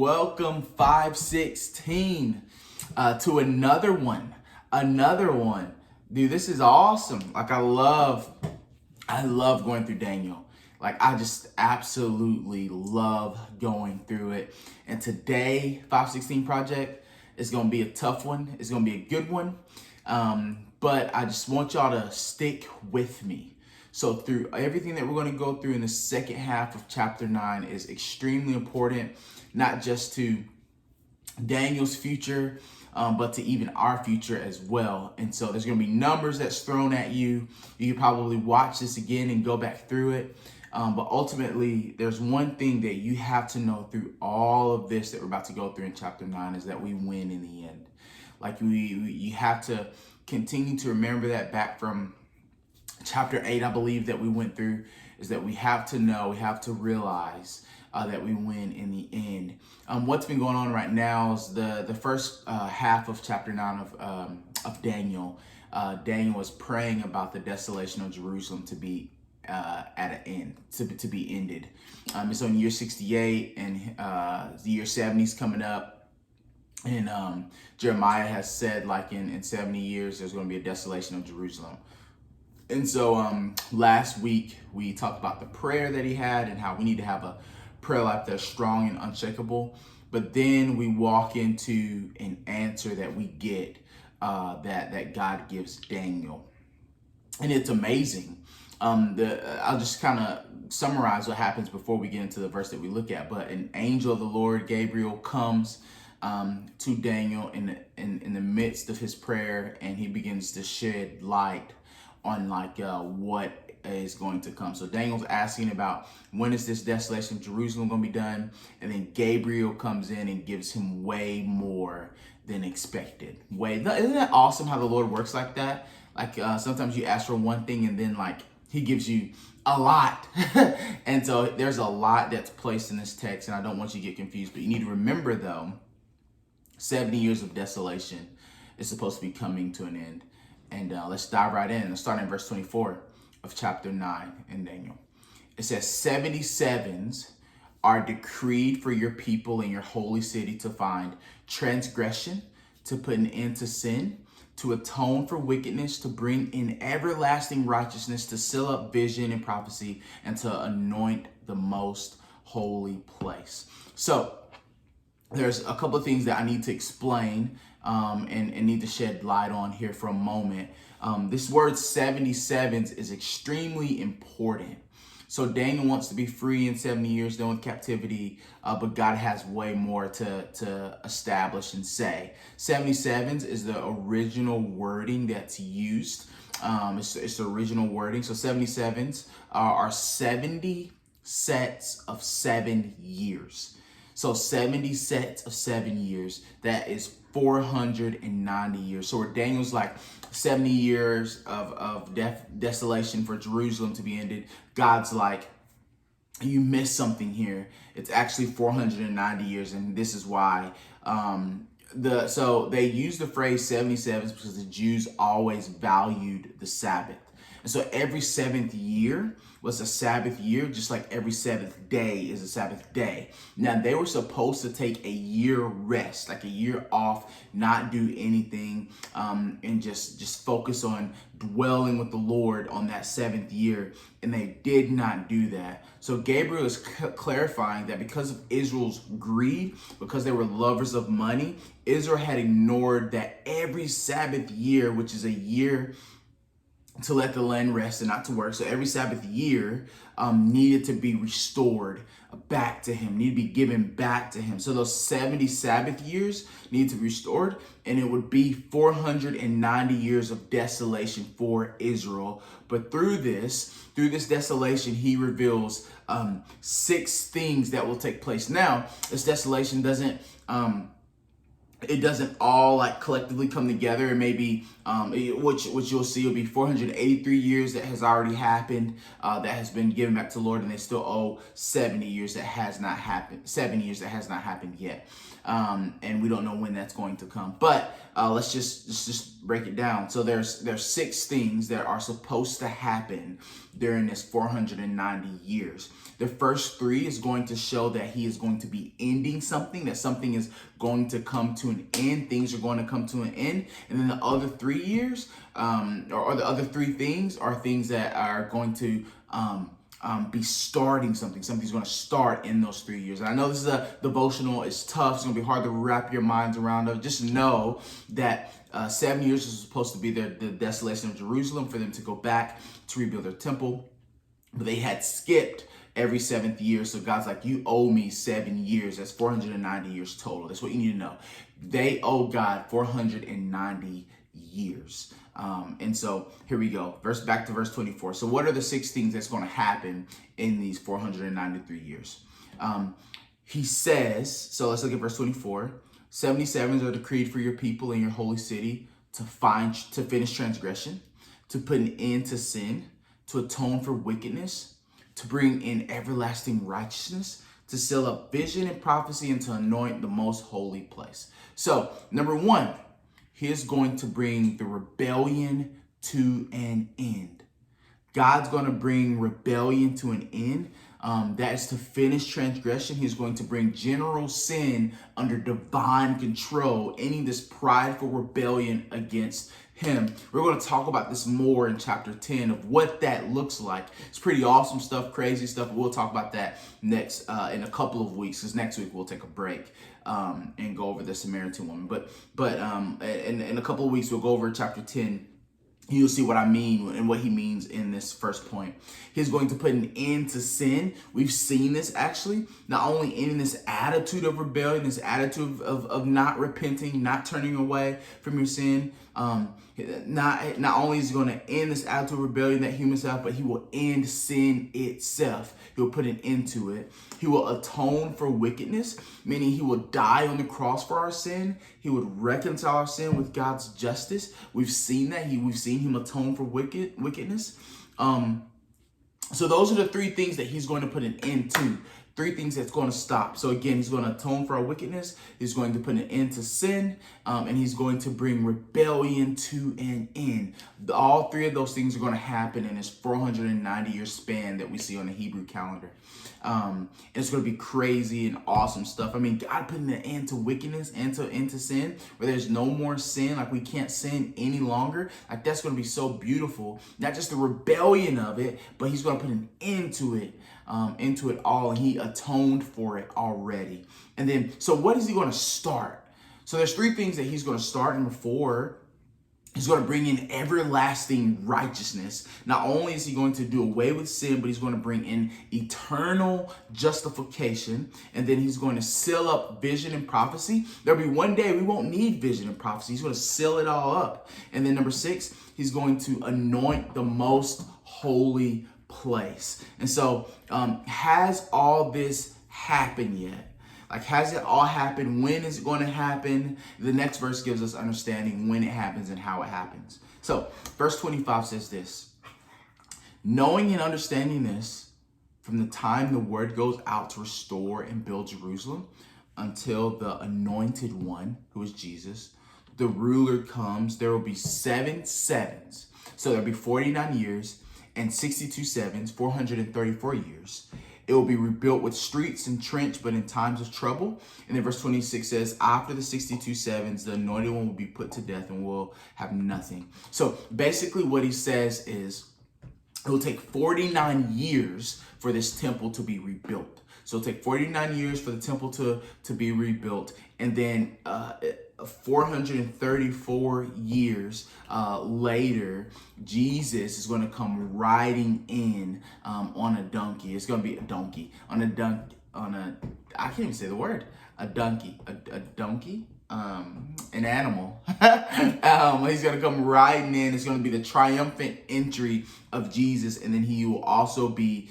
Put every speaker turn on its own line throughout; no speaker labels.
welcome 516 to another one. Dude, this is awesome. Like I love going through Daniel. Like I just absolutely love going through it. And today, 516 project is going to be a tough one. It's going to be a good one. But I just want y'all to stick with me. So through everything that we're going to go through in the second half of chapter 9 is extremely important, not just to Daniel's future, but to even our future as well. And so there's going to be numbers that's thrown at you. You can probably watch this again and go back through it. But ultimately, there's one thing that you have to know through all of this that we're about to go through in chapter 9 is that we win in the end. Like you have to continue to remember that back from chapter 8, I believe, that we went through, is that we have to know, we have to realize that we win in the end. What's been going on right now is the first half of chapter 9 of Daniel. Daniel was praying about the desolation of Jerusalem to be at an end, to be ended. It's on year 68, and the year 70 is coming up. And Jeremiah has said, like in 70 years, there's going to be a desolation of Jerusalem. And so last week we talked about the prayer that he had and how we need to have a prayer life that's strong and unshakable. But then we walk into an answer that we get that God gives Daniel. And it's amazing. I'll just kind of summarize what happens before we get into the verse that we look at. But an angel of the Lord, Gabriel, comes to Daniel in the midst of his prayer, and he begins to shed light on what is going to come. So Daniel's asking about when is this desolation of Jerusalem going to be done, and then Gabriel comes in and gives him way more than expected. Isn't that awesome how the Lord works like that? Like sometimes you ask for one thing and then he gives you a lot. And so there's a lot that's placed in this text, and I don't want you to get confused, but you need to remember though, 70 years of desolation is supposed to be coming to an end. And let's dive right in. Let's start in verse 24 of chapter 9 in Daniel. It says, 77s are decreed for your people in your holy city to find transgression, to put an end to sin, to atone for wickedness, to bring in everlasting righteousness, to seal up vision and prophecy, and to anoint the most holy place. So there's a couple of things that I need to explain and need to shed light on here for a moment. This word 77s is extremely important. So Daniel wants to be free in 70 years, done with captivity, but God has way more to establish and say. 77s is the original wording that's used. It's the original wording. So 77s are 70 sets of 7 years. So 70 sets of 7 years, that is 490 years. So where Daniel's like 70 years of desolation for Jerusalem to be ended, God's like, you missed something here. It's actually 490 years. And this is why so they use the phrase 77s because the Jews always valued the Sabbath. And so every seventh year was a Sabbath year, just like every seventh day is a Sabbath day. Now, they were supposed to take a year rest, like a year off, not do anything, and just focus on dwelling with the Lord on that seventh year. And they did not do that. So Gabriel is clarifying that because of Israel's greed, because they were lovers of money, Israel had ignored that every Sabbath year, which is a year to let the land rest and not to work. So every Sabbath year needed to be restored back to him, needed to be given back to him. So those 70 Sabbath years need to be restored, and it would be 490 years of desolation for Israel. But through this desolation, he reveals 6 things that will take place. Now, this desolation doesn't all like collectively come together, and maybe which you'll see will be 483 years that has already happened, that has been given back to the Lord, and they still owe 70 years that has not happened, 7 years that has not happened yet, and we don't know when that's going to come. But let's just break it down. So there's 6 things that are supposed to happen during this 490 years. The first 3 is going to show that he is going to be ending something, that something is going to come to an end. Things are going to come to an end. And then the other 3 years, or the other 3 things are things that are going to be starting something. Something's going to start in those 3 years. And I know this is a devotional. It's tough. It's going to be hard to wrap your minds around it. Just know that 7 years is supposed to be the desolation of Jerusalem, for them to go back to rebuild their temple. But they had skipped every 7th year. So God's like, you owe me 7 years. That's 490 years total. That's what you need to know. They owe God 490 years. And so here we go. Back to verse 24. So what are the 6 things that's going to happen in these 493 years? He says, so let's look at verse 24. 77s are decreed for your people in your holy city, to finish transgression, to put an end to sin, to atone for wickedness, to bring in everlasting righteousness, to seal up vision and prophecy, and to anoint the most holy place. So number 1, he is going to bring the rebellion to an end. God's going to bring rebellion to an end. That is to finish transgression. He's going to bring general sin under divine control, ending this prideful rebellion against him. We're going to talk about this more in chapter 10 of what that looks like. It's pretty awesome stuff, crazy stuff. But we'll talk about that next in a couple of weeks, because next week we'll take a break and go over the Samaritan woman. But in a couple of weeks we'll go over chapter 10. You'll see what I mean and what he means in this first point. He's going to put an end to sin. We've seen this actually, not only in this attitude of rebellion, this attitude of not repenting, not turning away from your sin. Not only is he going to end this attitude of rebellion that humans have, but he will end sin itself. He will put an end to it. He will atone for wickedness, meaning he will die on the cross for our sin. He would reconcile our sin with God's justice. We've seen that. We've seen him atone for wickedness. So those are the 3 things that he's going to put an end to. 3 things that's going to stop. So again, he's going to atone for our wickedness. He's going to put an end to sin. And he's going to bring rebellion to an end. All 3 of those things are going to happen in this 490-year span that we see on the Hebrew calendar. It's going to be crazy and awesome stuff. I mean, God putting an end to wickedness and to sin, where there's no more sin, like we can't sin any longer. Like that's going to be so beautiful. Not just the rebellion of it, but he's going to put an end to it all. And he atoned for it already. And then, so what is he going to start? So there's 3 things that he's going to start. Number 4, he's going to bring in everlasting righteousness. Not only is he going to do away with sin, but he's going to bring in eternal justification. And then he's going to seal up vision and prophecy. There'll be one day we won't need vision and prophecy. He's going to seal it all up. And then number 6, he's going to anoint the most holy place. And so has all this happened yet? Like, has it all happened? When is it going to happen? The next verse gives us understanding when it happens and how it happens. So verse 25 says this: knowing and understanding this, from the time the word goes out to restore and build Jerusalem until the anointed one, who is Jesus, the ruler comes, there will be 7 sevens. So there'll be 49 years and 62 sevens, 434 years. It will be rebuilt with streets and trench, but in times of trouble. And then verse 26 says, after the 62 sevens, the anointed one will be put to death and will have nothing. So basically what he says is it will take 49 years for this temple to be rebuilt. So it'll take 49 years for the temple to be rebuilt. And then 434 years later, Jesus is going to come riding in on a donkey. It's going to be a donkey I can't even say the word. A donkey, an animal. He's going to come riding in. It's going to be the triumphant entry of Jesus. And then he will also be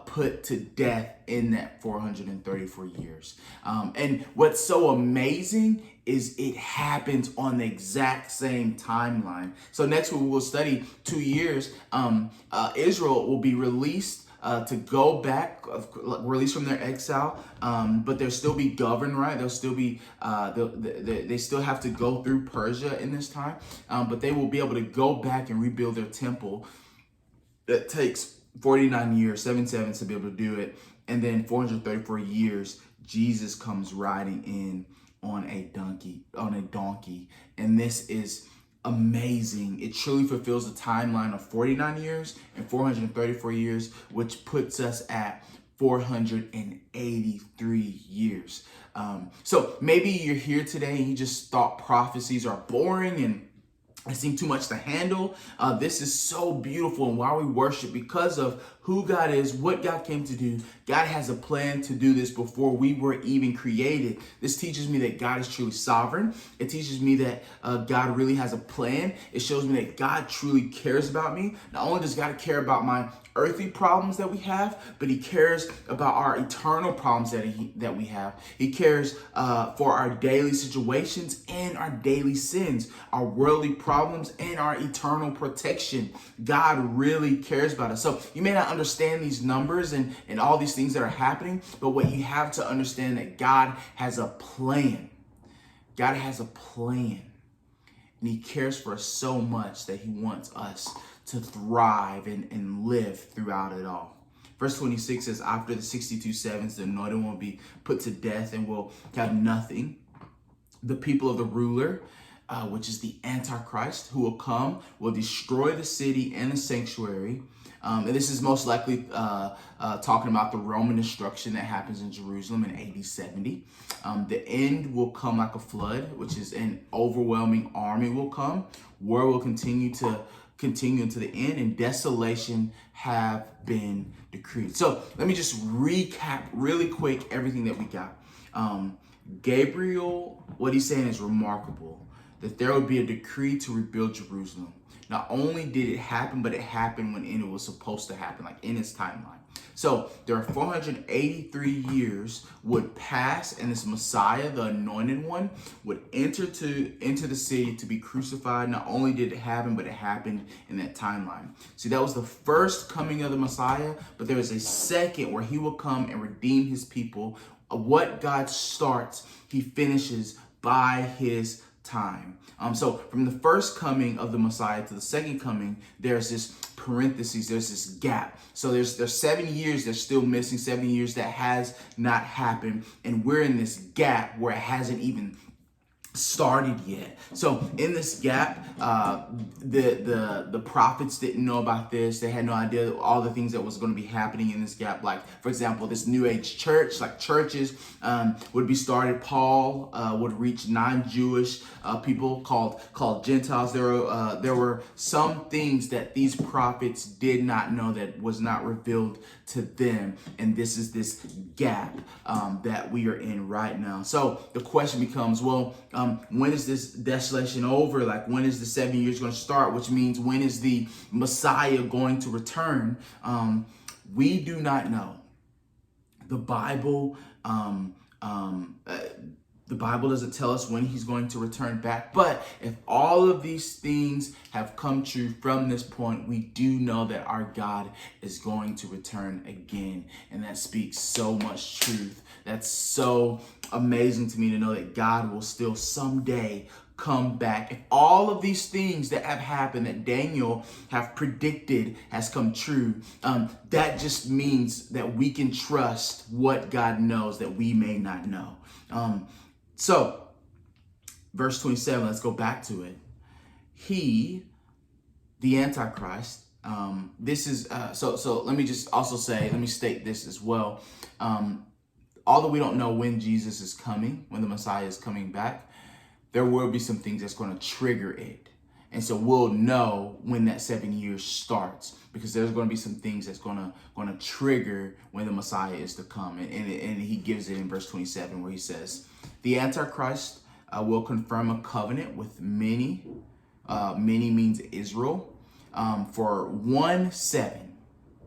put to death in that 434 years. And what's so amazing is it happens on the exact same timeline. So next week we'll study 2 years. Israel will be released to go back, released from their exile, but they'll still be governed, right? They'll still be, they still have to go through Persia in this time, but they will be able to go back and rebuild their temple. That takes 49 years, 7 sevens to be able to do it. And then 434 years, Jesus comes riding in on a donkey. And this is amazing. It truly fulfills the timeline of 49 years and 434 years, which puts us at 483 years. So maybe you're here today and you just thought prophecies are boring and it seemed too much to handle. This is so beautiful, and why we worship, because of who God is, what God came to do. God has a plan to do this before we were even created. This teaches me that God is truly sovereign. It teaches me that God really has a plan. It shows me that God truly cares about me. Not only does God care about my earthly problems that we have, but he cares about our eternal problems that we have. He cares for our daily situations and our daily sins, our worldly problems and our eternal protection. God really cares about us. So you may not understand these numbers and all these things that are happening, but what you have to understand that God has a plan. God has a plan. And he cares for us so much that he wants us to thrive and live throughout it all. Verse 26 says, after the 62 sevens, the anointed one will be put to death and will have nothing. The people of the ruler, which is the Antichrist, who will come, will destroy the city and the sanctuary. And this is most likely talking about the Roman destruction that happens in Jerusalem in AD 70. The end will come like a flood, which is an overwhelming army will come. War will continue into the end, and desolation have been decreed. So let me just recap really quick everything that we got. Gabriel, what he's saying is remarkable, that there would be a decree to rebuild Jerusalem. Not only did it happen, but it happened when it was supposed to happen, like in its timeline. So there are 483 years would pass, and this Messiah, the anointed one, would enter the city to be crucified. Not only did it happen, but it happened in that timeline. See, that was the first coming of the Messiah, but there is a second where he will come and redeem his people. What God starts, he finishes by his time. So from the first coming of the Messiah to the second coming, there's this parentheses, there's this gap. So there's 7 years that's still missing, 7 years that has not happened. And we're in this gap where it hasn't even started yet. So in this gap, the prophets didn't know about this. They had no idea all the things that was going to be happening in this gap. Like, for example, this New Age church, like churches would be started. Paul would reach non-Jewish people called Gentiles. There were some things that these prophets did not know, that was not revealed to them. And this is this gap that we are in right now. So the question becomes, well, when is this desolation over? Like, when is the 7 years going to start? Which means, when is the Messiah going to return? We do not know. The Bible doesn't tell us when he's going to return back. But if all of these things have come true from this point, we do know that our God is going to return again. And that speaks so much truth. That's so amazing to me to know that God will still someday come back. If all of these things that have happened, that Daniel have predicted, has come true, that just means that we can trust what God knows that we may not know. So, verse 27, let's go back to it. He, the Antichrist, this is, so let me just also say, let me state this as well. Although we don't know when Jesus is coming, when the Messiah is coming back, there will be some things that's going to trigger it. And so we'll know when that 7 years starts, because there's going to be some things that's going to trigger when the Messiah is to come. And he gives it in verse 27, where he says, the Antichrist will confirm a covenant with many. Many means Israel, for 1 7.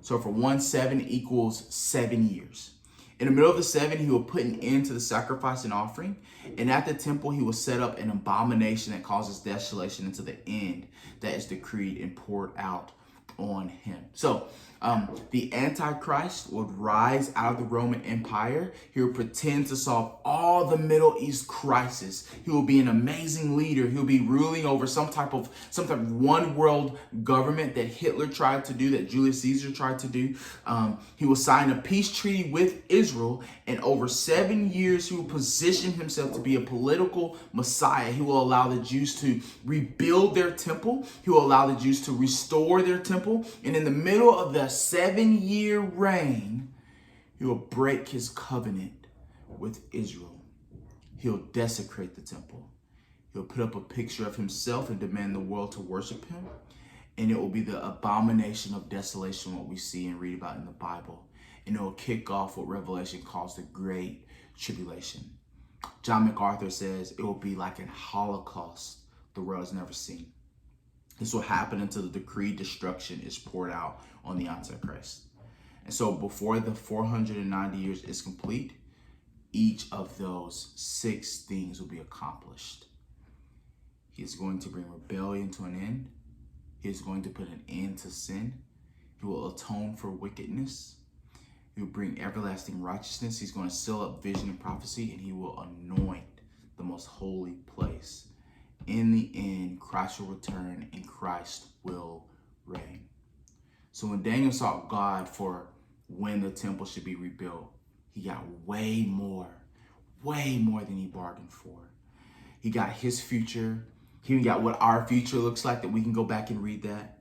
So for 1 7 equals 7 years. In the middle of the 7, he will put an end to the sacrifice and offering. And at the temple, he will set up an abomination that causes desolation until the end that is decreed and poured out on him. So the Antichrist would rise out of the Roman Empire. He will pretend to solve all the Middle East crisis. He will be an amazing leader. He'll be ruling over some type of one world government that Hitler tried to do, that Julius Caesar tried to do. He will sign a peace treaty with Israel, and over 7 years, he will position himself to be a political Messiah. He will allow the Jews to rebuild their temple. He will allow the Jews to restore their temple. And in the middle of the 7-year reign, he will break his covenant with Israel. He'll desecrate the temple. He'll put up a picture of himself and demand the world to worship him. And it will be the abomination of desolation, what we see and read about in the Bible. And it will kick off what Revelation calls the Great Tribulation. John MacArthur says it will be like a Holocaust the world has never seen. This will happen until the decreed destruction is poured out on the Antichrist. And so before the 490 years is complete, each of those 6 things will be accomplished. He is going to bring rebellion to an end. He is going to put an end to sin. He will atone for wickedness. He will bring everlasting righteousness. He's going to seal up vision and prophecy, and he will anoint the most holy place. In the end, Christ will return and Christ will reign. So when Daniel sought God for when the temple should be rebuilt, he got way more than he bargained for. He got his future. He even got what our future looks like, that we can go back and read that.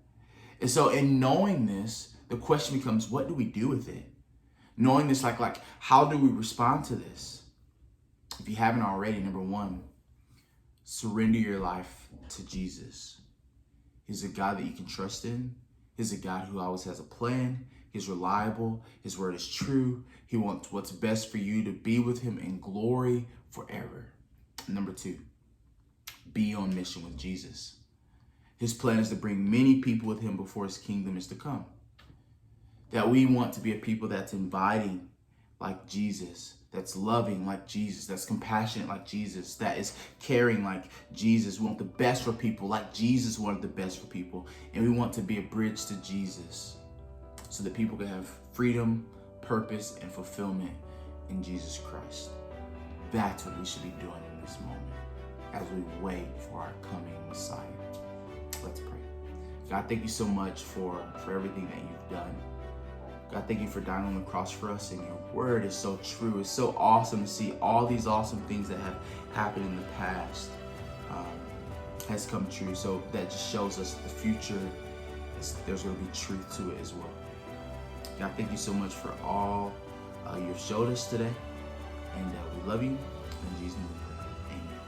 And so in knowing this, the question becomes, what do we do with it? Knowing this, like how do we respond to this? If you haven't already, number 1, surrender your life to Jesus. He's a God that you can trust in. He's a God who always has a plan. He's reliable. His word is true. He wants what's best for you, to be with him in glory forever. Number 2, be on mission with Jesus. His plan is to bring many people with him before his kingdom is to come. That we want to be a people that's inviting like Jesus, that's loving like Jesus, that's compassionate like Jesus, that is caring like Jesus. We want the best for people like Jesus wanted the best for people. And we want to be a bridge to Jesus so that people can have freedom, purpose, and fulfillment in Jesus Christ. That's what we should be doing in this moment as we wait for our coming Messiah. Let's pray. God, thank you so much for everything that you've done. God, thank you for dying on the cross for us, and your word is so true. It's so awesome to see all these awesome things that have happened in the past has come true. So that just shows us the future, there's going to be truth to it as well. God, thank you so much for all you've showed us today, and we love you. In Jesus' name we pray. Amen.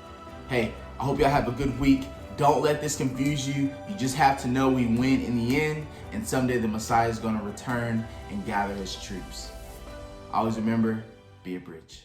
Hey, I hope y'all have a good week. Don't let this confuse you. You just have to know we win in the end, and someday the Messiah is going to return and gather his troops. Always remember, be a bridge.